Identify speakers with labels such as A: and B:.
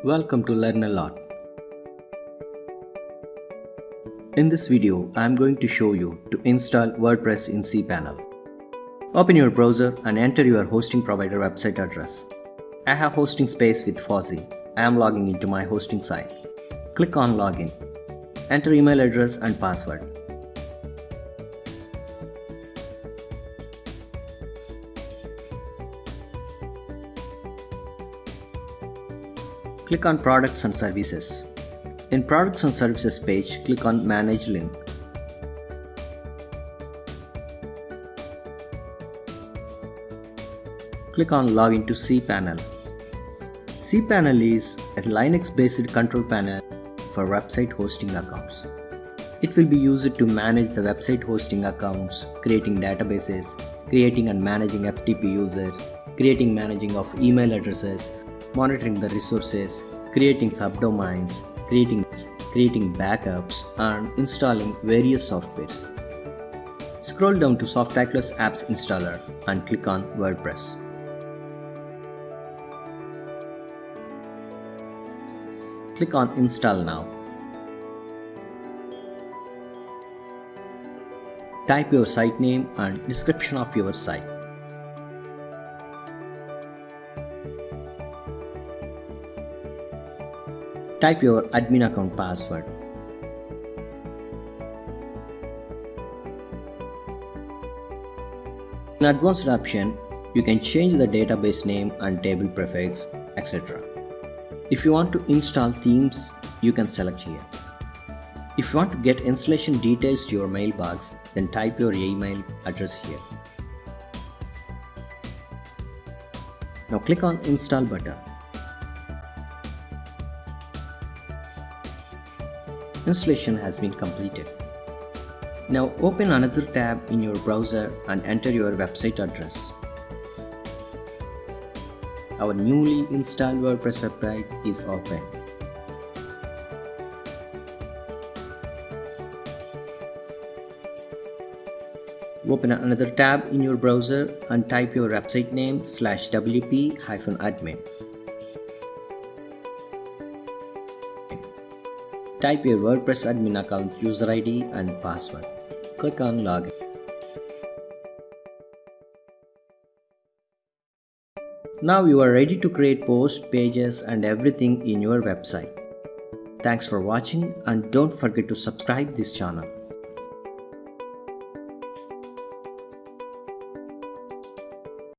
A: Welcome to Learn a Lot. In this video, I am going to show you to install WordPress in cPanel. Open your browser and enter your hosting provider website address. I have hosting space with Fuzzy. I am logging into my hosting site. Click on Login. Enter email address and password. Click on Products and Services. In Products and Services page, click on Manage link. Click on Login to cPanel. cPanel is a Linux-based control panel for website hosting accounts. It will be used to manage the website hosting accounts, creating databases, creating and managing FTP users, creating managing of email addresses, monitoring the resources, creating subdomains, creating backups, and installing various softwares. Scroll down to Softaculous Apps Installer and click on WordPress. Click on Install Now. Type your site name and description of your site. Type your admin account password. In advanced option, you can change the database name and table prefix, etc. If you want to install themes, you can select here. If you want to get installation details to your mailbox, then type your email address here. Now click on Install button. Installation has been completed. Now open another tab in your browser and enter your website address. Our newly installed WordPress website is open. Open another tab in your browser and type your website name /wp-admin. Type your WordPress admin account user ID and password. Click on Login. Now you are ready to create posts, pages, and everything in your website. Thanks for watching and don't forget to subscribe this channel.